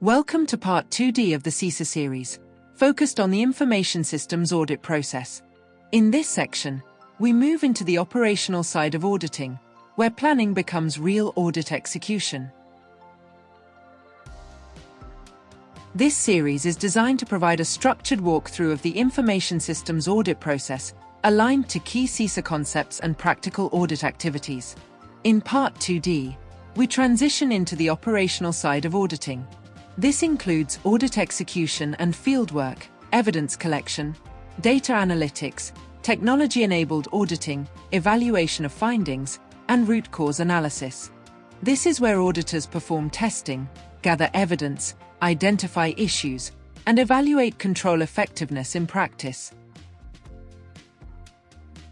Welcome to Part 2D of the CISA series, focused on the Information Systems Audit Process. In this section, we move into the operational side of auditing, where planning becomes real audit execution. This series is designed to provide a structured walkthrough of the Information Systems Audit Process, aligned to key CISA concepts and practical audit activities. In Part 2D, we transition into the operational side of auditing. This includes audit execution and fieldwork, evidence collection, data analytics, technology-enabled auditing, evaluation of findings, and root cause analysis. This is where auditors perform testing, gather evidence, identify issues, and evaluate control effectiveness in practice.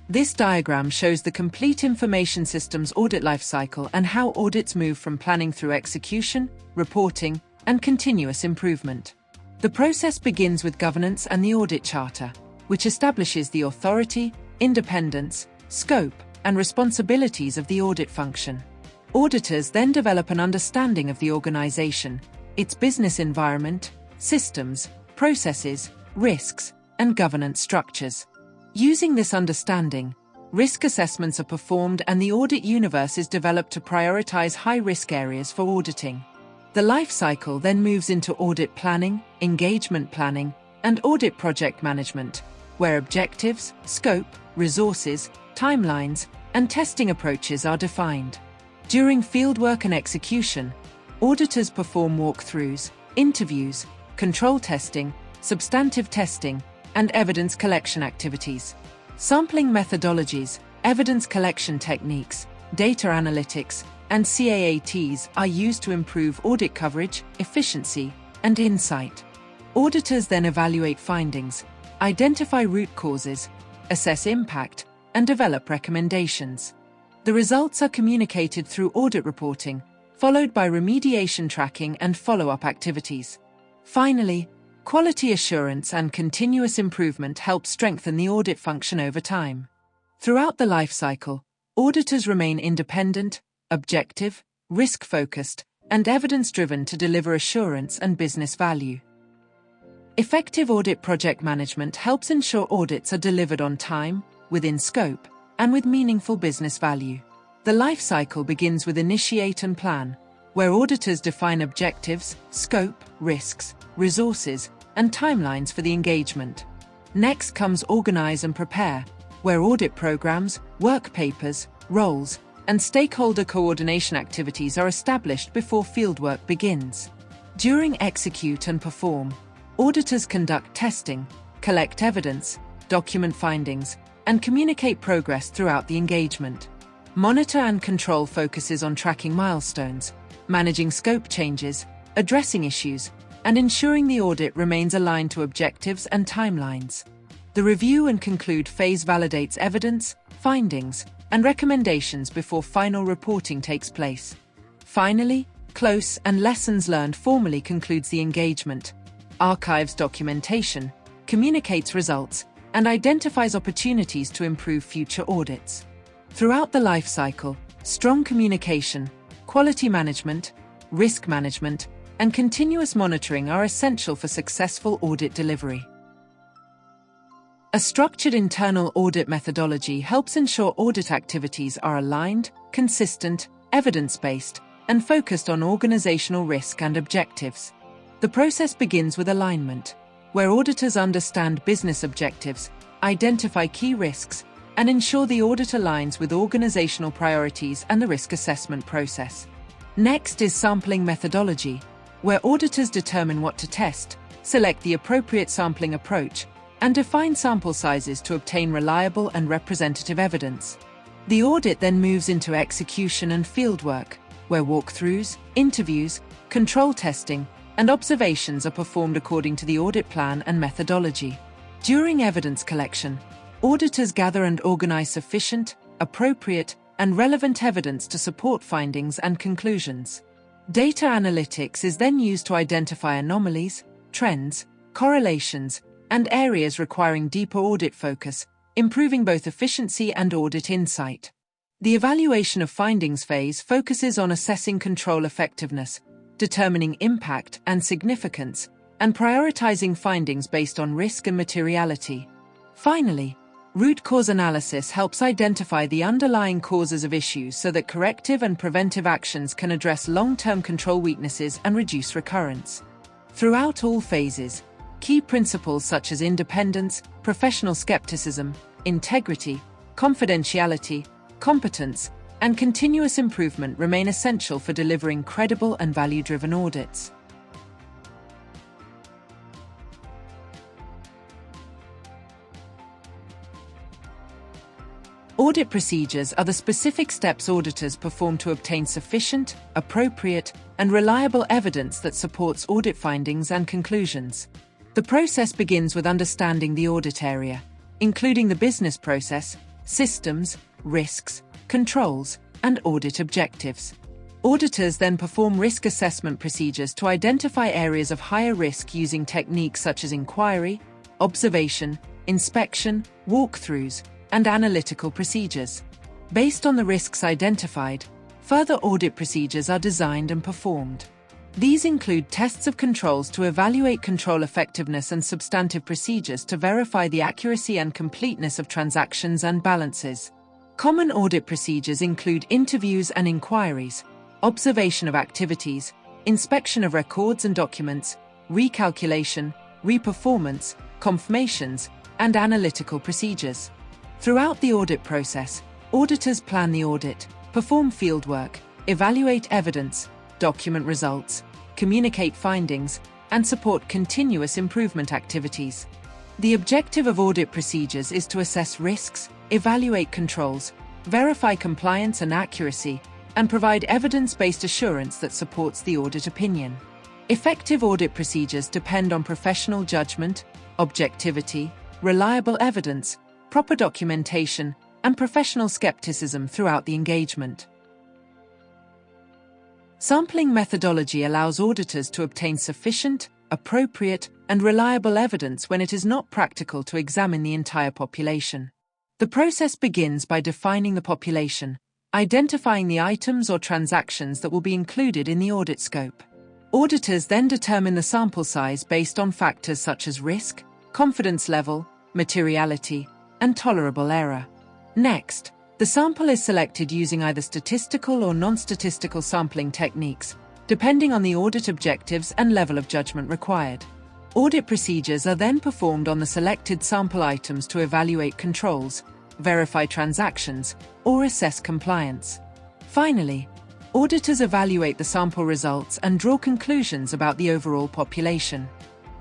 This diagram shows the complete information systems audit lifecycle and how audits move from planning through execution, reporting, and continuous improvement. The process begins with governance and the audit charter, which establishes the authority, independence, scope, and responsibilities of the audit function. Auditors then develop an understanding of the organization, its business environment, systems, processes, risks, and governance structures. Using this understanding, risk assessments are performed and the audit universe is developed to prioritize high-risk areas for auditing. The life cycle then moves into audit planning, engagement planning, and audit project management, where objectives, scope, resources, timelines, and testing approaches are defined. During fieldwork and execution, auditors perform walkthroughs, interviews, control testing, substantive testing, and evidence collection activities. Sampling methodologies, evidence collection techniques, data analytics, and CAATs are used to improve audit coverage, efficiency, and insight. Auditors then evaluate findings, identify root causes, assess impact, and develop recommendations. The results are communicated through audit reporting, followed by remediation tracking and follow-up activities. Finally, quality assurance and continuous improvement help strengthen the audit function over time. Throughout the life cycle, auditors remain independent, objective, risk-focused, and evidence-driven to deliver assurance and business value. Effective audit project management helps ensure audits are delivered on time, within scope, and with meaningful business value. The life cycle begins with initiate and plan, where auditors define objectives, scope, risks, resources, and timelines for the engagement. Next comes organize and prepare, where audit programs, work papers, roles, and stakeholder coordination activities are established before fieldwork begins. During execute and perform, auditors conduct testing, collect evidence, document findings, and communicate progress throughout the engagement. Monitor and control focuses on tracking milestones, managing scope changes, addressing issues, and ensuring the audit remains aligned to objectives and timelines. The review and conclude phase validates evidence, findings, and recommendations before final reporting takes place. Finally, close and lessons learned formally concludes the engagement, archives documentation, communicates results, and identifies opportunities to improve future audits. Throughout the life cycle, strong communication, quality management, risk management, and continuous monitoring are essential for successful audit delivery. A structured internal audit methodology helps ensure audit activities are aligned, consistent, evidence-based, and focused on organizational risk and objectives. The process begins with alignment, where auditors understand business objectives, identify key risks, and ensure the audit aligns with organizational priorities and the risk assessment process. Next is sampling methodology, where auditors determine what to test, select the appropriate sampling approach, and define sample sizes to obtain reliable and representative evidence. The audit then moves into execution and fieldwork, where walkthroughs, interviews, control testing, and observations are performed according to the audit plan and methodology. During evidence collection, auditors gather and organize sufficient, appropriate, and relevant evidence to support findings and conclusions. Data analytics is then used to identify anomalies, trends, correlations, and areas requiring deeper audit focus, improving both efficiency and audit insight. The evaluation of findings phase focuses on assessing control effectiveness, determining impact and significance, and prioritizing findings based on risk and materiality. Finally, root cause analysis helps identify the underlying causes of issues so that corrective and preventive actions can address long-term control weaknesses and reduce recurrence. Throughout all phases, key principles such as independence, professional skepticism, integrity, confidentiality, competence, and continuous improvement remain essential for delivering credible and value-driven audits. Audit procedures are the specific steps auditors perform to obtain sufficient, appropriate, and reliable evidence that supports audit findings and conclusions. The process begins with understanding the audit area, including the business process, systems, risks, controls, and audit objectives. Auditors then perform risk assessment procedures to identify areas of higher risk using techniques such as inquiry, observation, inspection, walkthroughs, and analytical procedures. Based on the risks identified, further audit procedures are designed and performed. These include tests of controls to evaluate control effectiveness and substantive procedures to verify the accuracy and completeness of transactions and balances. Common audit procedures include interviews and inquiries, observation of activities, inspection of records and documents, recalculation, reperformance, confirmations, and analytical procedures. Throughout the audit process, auditors plan the audit, perform fieldwork, evaluate evidence, document results, communicate findings, and support continuous improvement activities. The objective of audit procedures is to assess risks, evaluate controls, verify compliance and accuracy, and provide evidence-based assurance that supports the audit opinion. Effective audit procedures depend on professional judgment, objectivity, reliable evidence, proper documentation, and professional skepticism throughout the engagement. Sampling methodology allows auditors to obtain sufficient, appropriate, and reliable evidence when it is not practical to examine the entire population. The process begins by defining the population, identifying the items or transactions that will be included in the audit scope. Auditors then determine the sample size based on factors such as risk, confidence level, materiality, and tolerable error. Next, the sample is selected using either statistical or non-statistical sampling techniques, depending on the audit objectives and level of judgment required. Audit procedures are then performed on the selected sample items to evaluate controls, verify transactions, or assess compliance. Finally, auditors evaluate the sample results and draw conclusions about the overall population.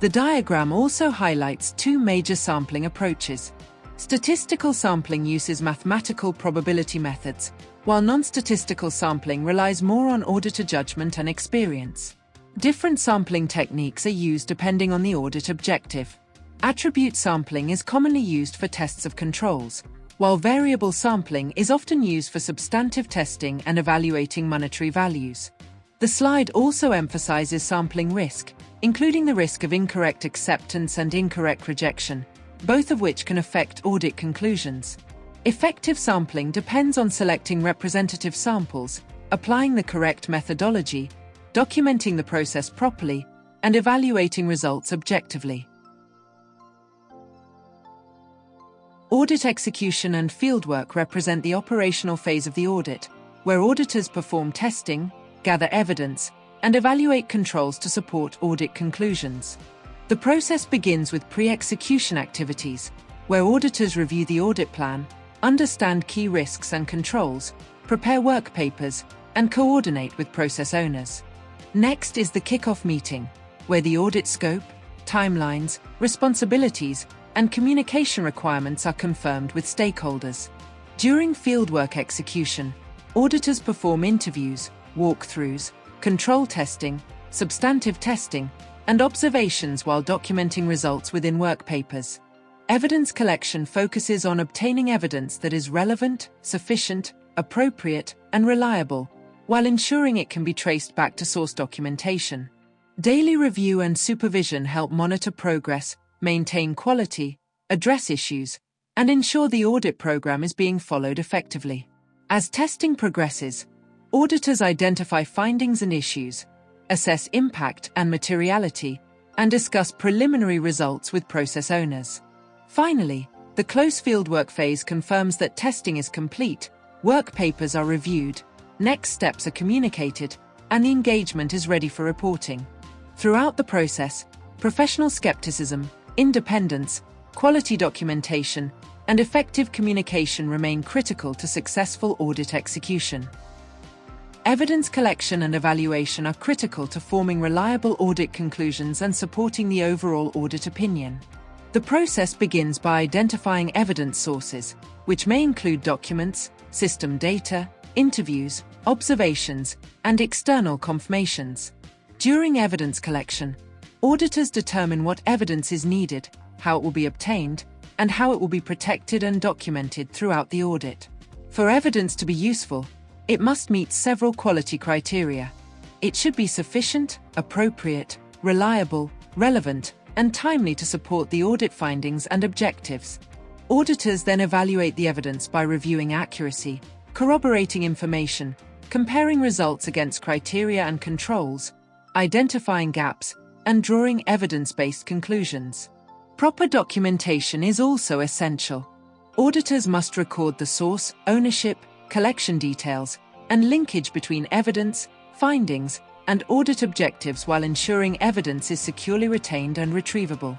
The diagram also highlights two major sampling approaches. Statistical sampling uses mathematical probability methods, while non-statistical sampling relies more on auditor judgment and experience. Different sampling techniques are used depending on the audit objective. Attribute sampling is commonly used for tests of controls, while variable sampling is often used for substantive testing and evaluating monetary values. The slide also emphasizes sampling risk, including the risk of incorrect acceptance and incorrect rejection, both of which can affect audit conclusions. Effective sampling depends on selecting representative samples, applying the correct methodology, documenting the process properly, and evaluating results objectively. Audit execution and fieldwork represent the operational phase of the audit, where auditors perform testing, gather evidence, and evaluate controls to support audit conclusions. The process begins with pre-execution activities, where auditors review the audit plan, understand key risks and controls, prepare work papers, and coordinate with process owners. Next is the kickoff meeting, where the audit scope, timelines, responsibilities, and communication requirements are confirmed with stakeholders. During fieldwork execution, auditors perform interviews, walkthroughs, control testing, substantive testing, and observations while documenting results within work papers. Evidence collection focuses on obtaining evidence that is relevant, sufficient, appropriate, and reliable, while ensuring it can be traced back to source documentation. Daily review and supervision help monitor progress, maintain quality, address issues, and ensure the audit program is being followed effectively. As testing progresses, auditors identify findings and issues, assess impact and materiality, and discuss preliminary results with process owners. Finally, the close fieldwork phase confirms that testing is complete, work papers are reviewed, next steps are communicated, and the engagement is ready for reporting. Throughout the process, professional skepticism, independence, quality documentation, and effective communication remain critical to successful audit execution. Evidence collection and evaluation are critical to forming reliable audit conclusions and supporting the overall audit opinion. The process begins by identifying evidence sources, which may include documents, system data, interviews, observations, and external confirmations. During evidence collection, auditors determine what evidence is needed, how it will be obtained, and how it will be protected and documented throughout the audit. For evidence to be useful, it must meet several quality criteria. It should be sufficient, appropriate, reliable, relevant, and timely to support the audit findings and objectives. Auditors then evaluate the evidence by reviewing accuracy, corroborating information, comparing results against criteria and controls, identifying gaps, and drawing evidence-based conclusions. Proper documentation is also essential. Auditors must record the source, ownership, collection details, and linkage between evidence, findings, and audit objectives while ensuring evidence is securely retained and retrievable.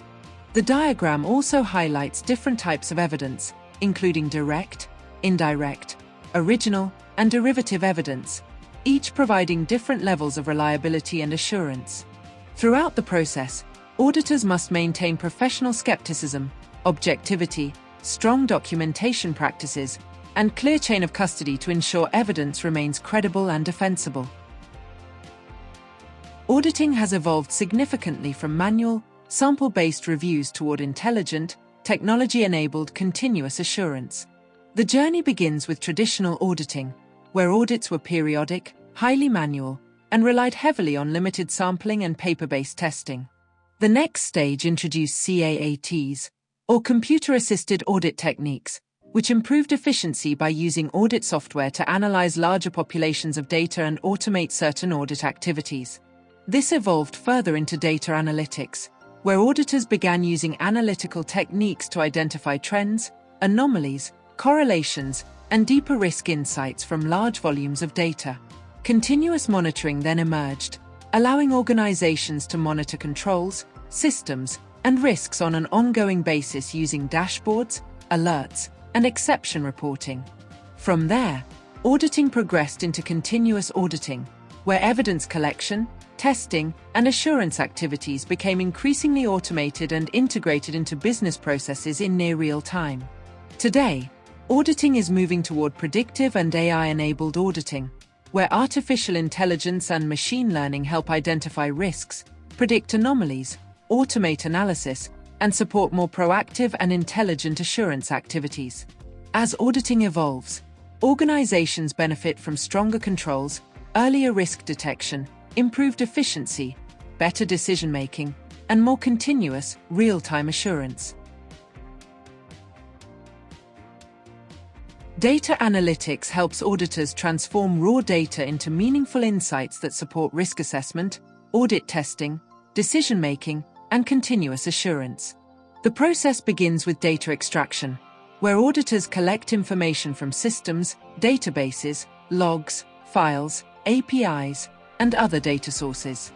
The diagram also highlights different types of evidence, including direct, indirect, original, and derivative evidence, each providing different levels of reliability and assurance. Throughout the process, auditors must maintain professional skepticism, objectivity, strong documentation practices, and clear chain of custody to ensure evidence remains credible and defensible. Auditing has evolved significantly from manual, sample-based reviews toward intelligent, technology-enabled continuous assurance. The journey begins with traditional auditing, where audits were periodic, highly manual, and relied heavily on limited sampling and paper-based testing. The next stage introduced CAATs, or computer-assisted audit techniques, which improved efficiency by using audit software to analyze larger populations of data and automate certain audit activities. This evolved further into data analytics, where auditors began using analytical techniques to identify trends, anomalies, correlations, and deeper risk insights from large volumes of data. Continuous monitoring then emerged, allowing organizations to monitor controls, systems, and risks on an ongoing basis using dashboards, alerts, and exception reporting. From there, auditing progressed into continuous auditing, where evidence collection, testing, and assurance activities became increasingly automated and integrated into business processes in near real time. Today, auditing is moving toward predictive and AI-enabled auditing, where artificial intelligence and machine learning help identify risks, predict anomalies, automate analysis, and support more proactive and intelligent assurance activities. As auditing evolves, organizations benefit from stronger controls, earlier risk detection, improved efficiency, better decision-making, and more continuous, real-time assurance. Data analytics helps auditors transform raw data into meaningful insights that support risk assessment, audit testing, decision-making, and continuous assurance. The process begins with data extraction, where auditors collect information from systems, databases, logs, files, APIs, and other data sources.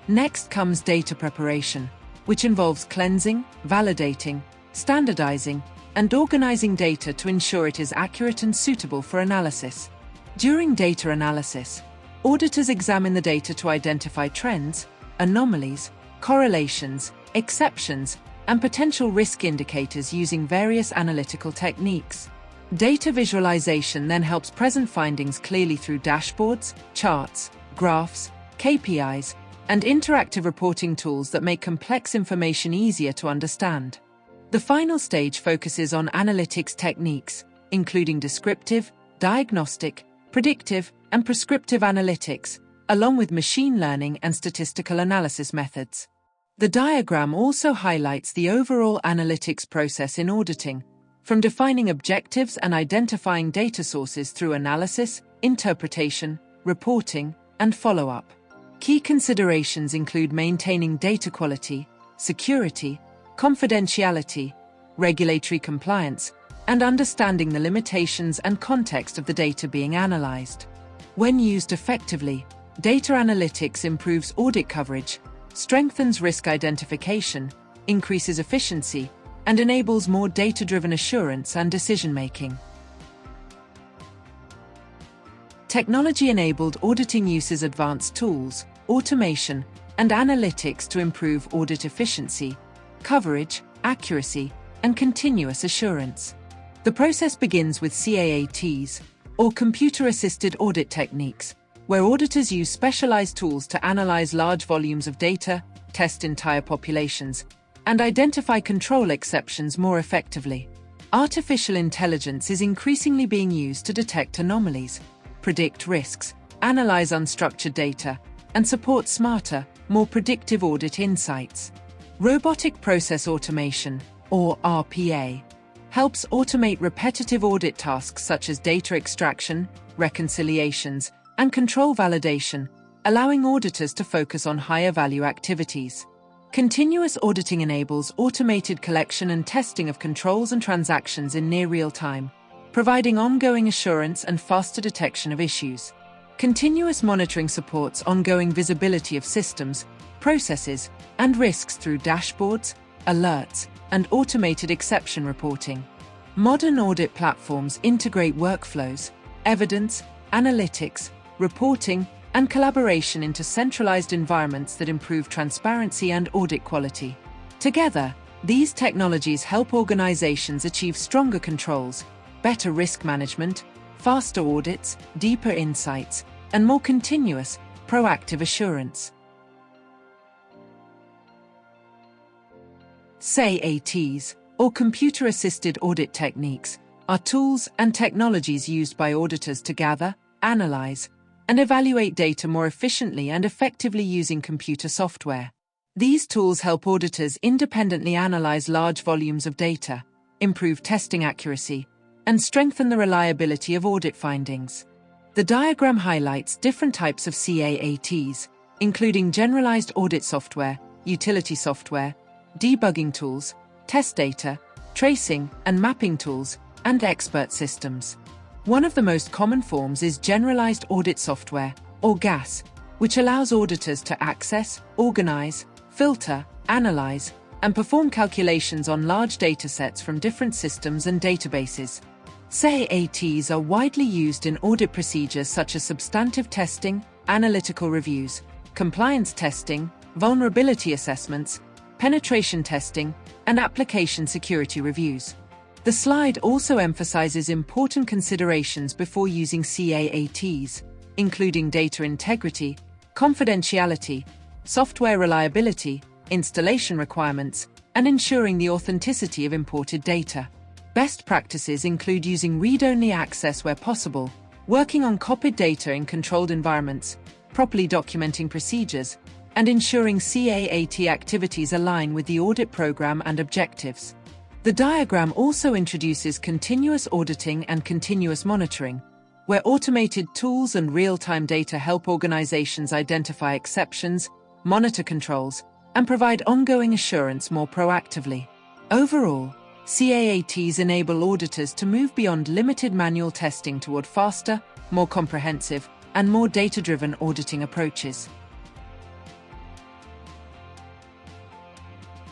Next comes data preparation, which involves cleansing, validating, standardizing, and organizing data to ensure it is accurate and suitable for analysis. During data analysis, auditors examine the data to identify trends, anomalies, correlations, exceptions, and potential risk indicators using various analytical techniques. Data visualization then helps present findings clearly through dashboards, charts, graphs, KPIs, and interactive reporting tools that make complex information easier to understand. The final stage focuses on analytics techniques, including descriptive, diagnostic, predictive, and prescriptive analytics, along with machine learning and statistical analysis methods. The diagram also highlights the overall analytics process in auditing, from defining objectives and identifying data sources through analysis, interpretation, reporting, and follow-up. Key considerations include maintaining data quality, security, confidentiality, regulatory compliance, and understanding the limitations and context of the data being analyzed. When used effectively, data analytics improves audit coverage, strengthens risk identification, increases efficiency, and enables more data-driven assurance and decision-making. Technology-enabled auditing uses advanced tools, automation, and analytics to improve audit efficiency, coverage, accuracy, and continuous assurance. The process begins with CAATs, or computer-assisted audit techniques, where auditors use specialized tools to analyze large volumes of data, test entire populations, and identify control exceptions more effectively. Artificial intelligence is increasingly being used to detect anomalies, predict risks, analyze unstructured data, and support smarter, more predictive audit insights. Robotic process automation, or RPA, helps automate repetitive audit tasks such as data extraction, reconciliations, and control validation, allowing auditors to focus on higher-value activities. Continuous auditing enables automated collection and testing of controls and transactions in near real time, providing ongoing assurance and faster detection of issues. Continuous monitoring supports ongoing visibility of systems, processes, and risks through dashboards, alerts, and automated exception reporting. Modern audit platforms integrate workflows, evidence, analytics, reporting, and collaboration into centralized environments that improve transparency and audit quality. Together, these technologies help organizations achieve stronger controls, better risk management, faster audits, deeper insights, and more continuous, proactive assurance. CAATs, or computer-assisted audit techniques, are tools and technologies used by auditors to gather, analyze, and evaluate data more efficiently and effectively using computer software. These tools help auditors independently analyze large volumes of data, improve testing accuracy, and strengthen the reliability of audit findings. The diagram highlights different types of CAATs, including generalized audit software, utility software, debugging tools, test data, tracing and mapping tools, and expert systems. One of the most common forms is generalized audit software, or GAS, which allows auditors to access, organize, filter, analyze, and perform calculations on large datasets from different systems and databases. CAATs are widely used in audit procedures such as substantive testing, analytical reviews, compliance testing, vulnerability assessments, penetration testing, and application security reviews. The slide also emphasizes important considerations before using CAATs, including data integrity, confidentiality, software reliability, installation requirements, and ensuring the authenticity of imported data. Best practices include using read-only access where possible, working on copied data in controlled environments, properly documenting procedures, and ensuring CAAT activities align with the audit program and objectives. The diagram also introduces continuous auditing and continuous monitoring, where automated tools and real-time data help organizations identify exceptions, monitor controls, and provide ongoing assurance more proactively. Overall, CAATs enable auditors to move beyond limited manual testing toward faster, more comprehensive, and more data-driven auditing approaches.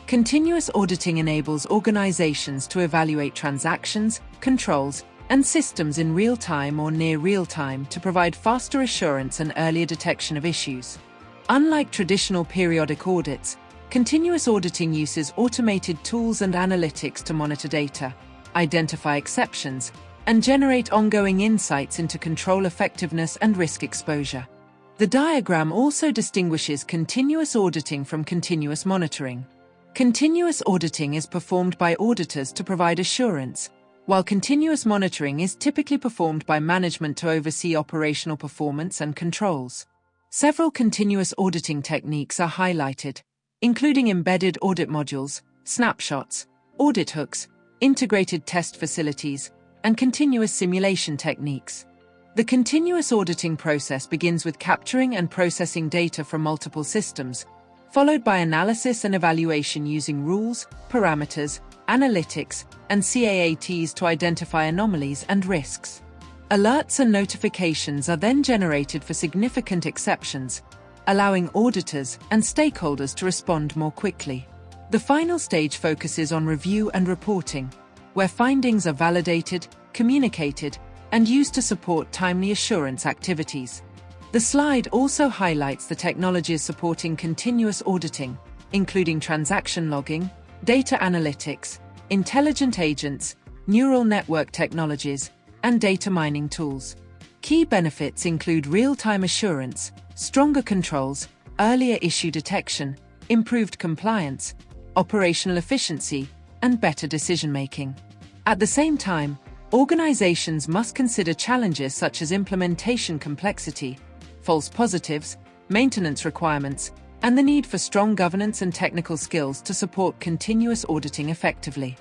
Continuous auditing enables organizations to evaluate transactions, controls, and systems in real time or near real time to provide faster assurance and earlier detection of issues. Unlike traditional periodic audits, continuous auditing uses automated tools and analytics to monitor data, identify exceptions, and generate ongoing insights into control effectiveness and risk exposure. The diagram also distinguishes continuous auditing from continuous monitoring. Continuous auditing is performed by auditors to provide assurance, while continuous monitoring is typically performed by management to oversee operational performance and controls. Several continuous auditing techniques are highlighted, including embedded audit modules, snapshots, audit hooks, integrated test facilities, and continuous simulation techniques. The continuous auditing process begins with capturing and processing data from multiple systems, followed by analysis and evaluation using rules, parameters, analytics, and CAATs to identify anomalies and risks. Alerts and notifications are then generated for significant exceptions, allowing auditors and stakeholders to respond more quickly. The final stage focuses on review and reporting, where findings are validated, communicated, and used to support timely assurance activities. The slide also highlights the technologies supporting continuous auditing, including transaction logging, data analytics, intelligent agents, neural network technologies, and data mining tools. Key benefits include real-time assurance, stronger controls, earlier issue detection, improved compliance, operational efficiency, and better decision-making. At the same time, organizations must consider challenges such as implementation complexity, false positives, maintenance requirements, and the need for strong governance and technical skills to support continuous auditing effectively.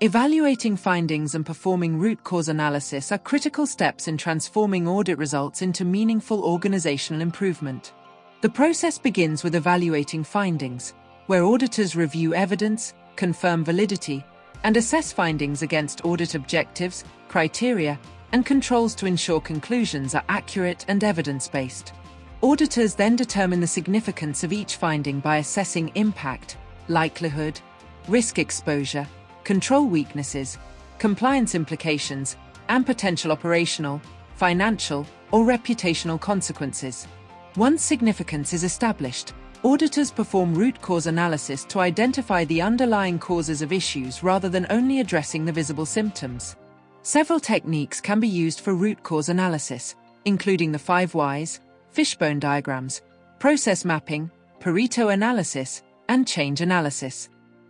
Evaluating findings and performing root cause analysis are critical steps in transforming audit results into meaningful organizational improvement. The process begins with evaluating findings, where auditors review evidence, confirm validity, and assess findings against audit objectives, criteria, and controls to ensure conclusions are accurate and evidence-based. Auditors then determine the significance of each finding by assessing impact, likelihood, risk exposure, control weaknesses, compliance implications, and potential operational, financial, or reputational consequences. Once significance is established, auditors perform root cause analysis to identify the underlying causes of issues rather than only addressing the visible symptoms. Several techniques can be used for root cause analysis, including the 5 whys, fishbone diagrams, process mapping, Pareto analysis, and change analysis.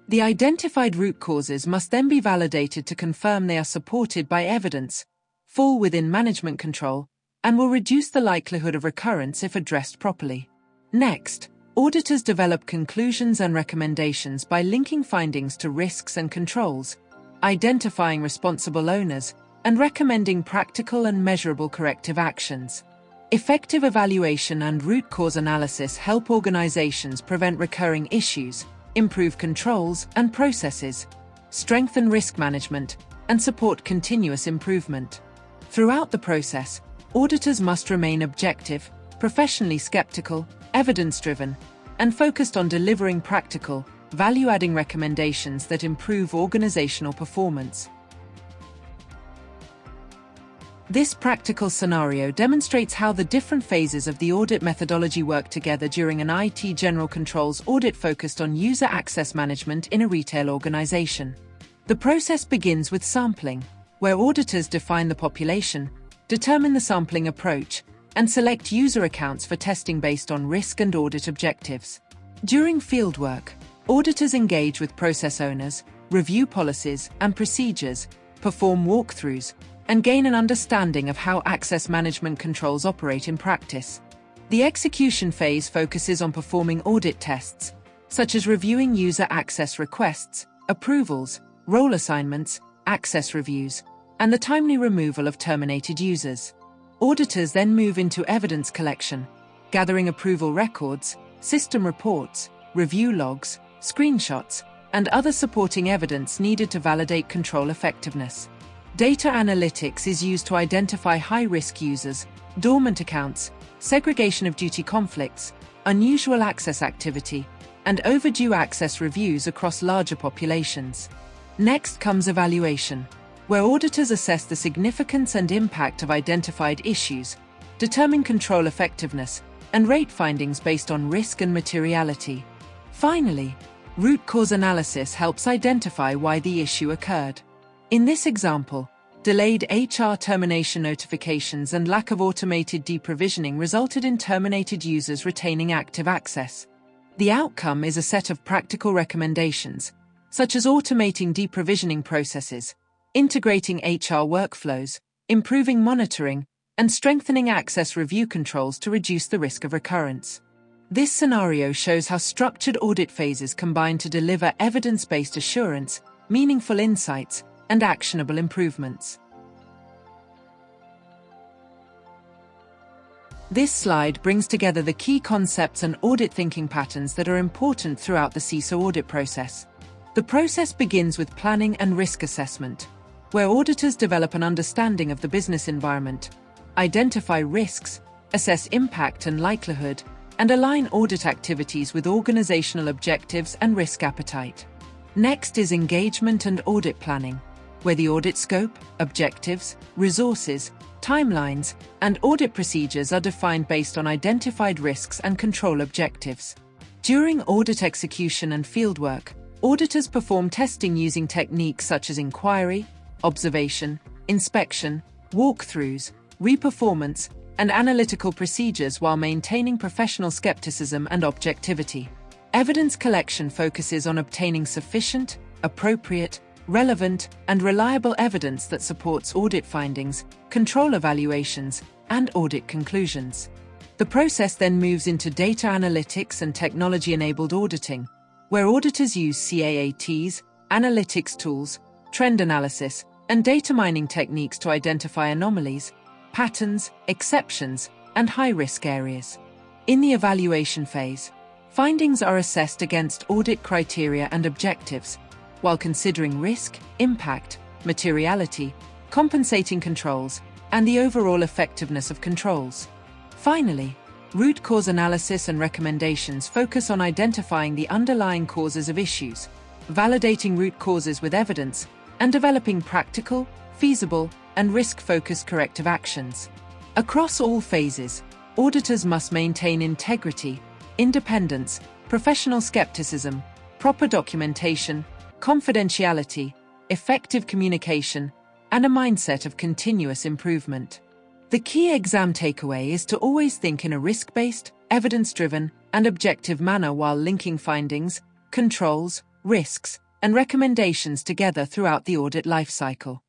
The identified root causes must then be validated to confirm they are supported by evidence, fall within management control, and will reduce the likelihood of recurrence if addressed properly. Next, auditors develop conclusions and recommendations by linking findings to risks and controls, identifying responsible owners, and recommending practical and measurable corrective actions. Effective evaluation and root cause analysis help organizations prevent recurring issues, improve controls and processes, strengthen risk management, and support continuous improvement. Throughout the process, auditors must remain objective, professionally skeptical, evidence-driven, and focused on delivering practical, value-adding recommendations that improve organizational performance. This practical scenario demonstrates how the different phases of the audit methodology work together during an IT general controls audit focused on user access management in a retail organization. The process begins with sampling, where auditors define the population, determine the sampling approach, and select user accounts for testing based on risk and audit objectives. During fieldwork, auditors engage with process owners, review policies and procedures, perform walkthroughs, and gain an understanding of how access management controls operate in practice. The execution phase focuses on performing audit tests, such as reviewing user access requests, approvals, role assignments, access reviews, and the timely removal of terminated users. Auditors then move into evidence collection, gathering approval records, system reports, review logs, screenshots, and other supporting evidence needed to validate control effectiveness. Data analytics is used to identify high-risk users, dormant accounts, segregation of duty conflicts, unusual access activity, and overdue access reviews across larger populations. Next comes evaluation, where auditors assess the significance and impact of identified issues, determine control effectiveness, and rate findings based on risk and materiality. Finally, root cause analysis helps identify why the issue occurred. In this example, delayed HR termination notifications and lack of automated deprovisioning resulted in terminated users retaining active access. The outcome is a set of practical recommendations, such as automating deprovisioning processes, integrating HR workflows, improving monitoring, and strengthening access review controls to reduce the risk of recurrence. This scenario shows how structured audit phases combine to deliver evidence-based assurance, meaningful insights, and actionable improvements. This slide brings together the key concepts and audit thinking patterns that are important throughout the CISA audit process. The process begins with planning and risk assessment, where auditors develop an understanding of the business environment, identify risks, assess impact and likelihood, and align audit activities with organizational objectives and risk appetite. Next is engagement and audit planning, where the audit scope, objectives, resources, timelines, and audit procedures are defined based on identified risks and control objectives. During audit execution and fieldwork, auditors perform testing using techniques such as inquiry, observation, inspection, walkthroughs, reperformance, and analytical procedures while maintaining professional skepticism and objectivity. Evidence collection focuses on obtaining sufficient, appropriate, relevant, and reliable evidence that supports audit findings, control evaluations, and audit conclusions. The process then moves into data analytics and technology-enabled auditing, where auditors use CAATs, analytics tools, trend analysis, and data mining techniques to identify anomalies, patterns, exceptions, and high-risk areas. In the evaluation phase, findings are assessed against audit criteria and objectives, while considering risk, impact, materiality, compensating controls, and the overall effectiveness of controls. Finally, root cause analysis and recommendations focus on identifying the underlying causes of issues, validating root causes with evidence, and developing practical, feasible, and risk-focused corrective actions. Across all phases, auditors must maintain integrity, independence, professional skepticism, proper documentation, confidentiality, effective communication, and a mindset of continuous improvement. The key exam takeaway is to always think in a risk-based, evidence-driven, and objective manner while linking findings, controls, risks, and recommendations together throughout the audit lifecycle.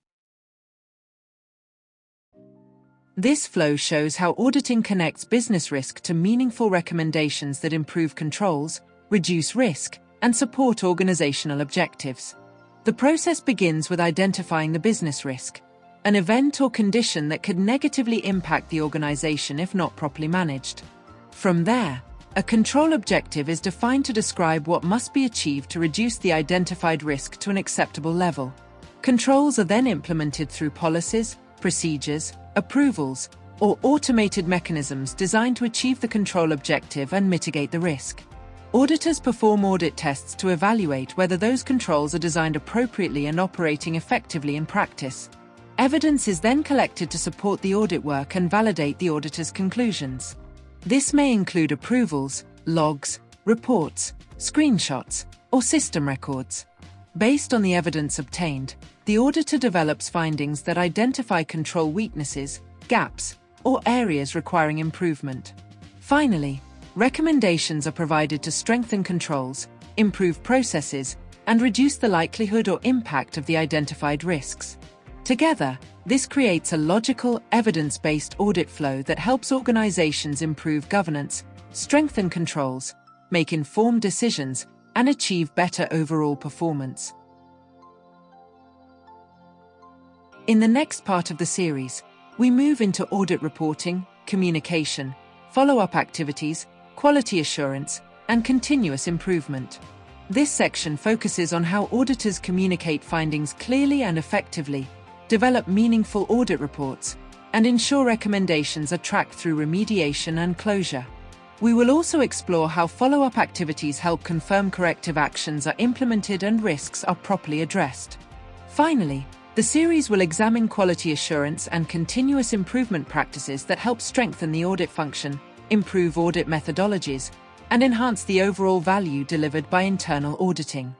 This flow shows how auditing connects business risk to meaningful recommendations that improve controls, reduce risk, and support organizational objectives. The process begins with identifying the business risk, an event or condition that could negatively impact the organization if not properly managed. From there, a control objective is defined to describe what must be achieved to reduce the identified risk to an acceptable level. Controls are then implemented through policies, procedures, approvals, or automated mechanisms designed to achieve the control objective and mitigate the risk. Auditors perform audit tests to evaluate whether those controls are designed appropriately and operating effectively in practice. Evidence is then collected to support the audit work and validate the auditor's conclusions. This may include approvals, logs, reports, screenshots, or system records. Based on the evidence obtained, the auditor develops findings that identify control weaknesses, gaps, or areas requiring improvement. Finally, recommendations are provided to strengthen controls, improve processes, and reduce the likelihood or impact of the identified risks. Together, this creates a logical, evidence-based audit flow that helps organizations improve governance, strengthen controls, make informed decisions, and achieve better overall performance. In the next part of the series, we move into audit reporting, communication, follow-up activities, quality assurance, and continuous improvement. This section focuses on how auditors communicate findings clearly and effectively, develop meaningful audit reports, and ensure recommendations are tracked through remediation and closure. We will also explore how follow-up activities help confirm corrective actions are implemented and risks are properly addressed. Finally, the series will examine quality assurance and continuous improvement practices that help strengthen the audit function, improve audit methodologies, and enhance the overall value delivered by internal auditing.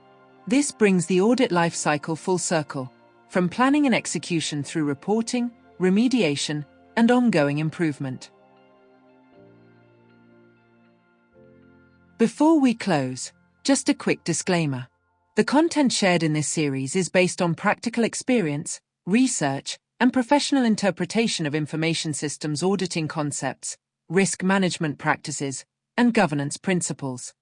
This brings the audit lifecycle full circle, from planning and execution through reporting, remediation, and ongoing improvement. Before we close, just a quick disclaimer. The content shared in this series is based on practical experience, research, and professional interpretation of information systems auditing concepts, risk management practices, and governance principles.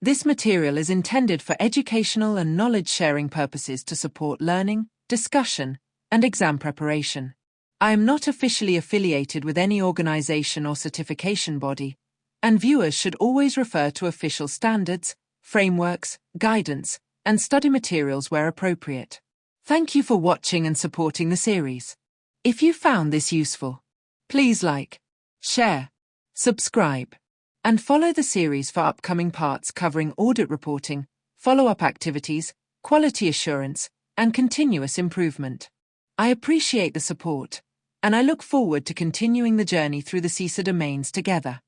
This material is intended for educational and knowledge-sharing purposes to support learning, discussion, and exam preparation. I am not officially affiliated with any organization or certification body, and viewers should always refer to official standards, frameworks, guidance, and study materials where appropriate. Thank you for watching and supporting the series. If you found this useful, please like, share, subscribe, and follow the series for upcoming parts covering audit reporting, follow-up activities, quality assurance, and continuous improvement. I appreciate the support, and I look forward to continuing the journey through the CISA domains together.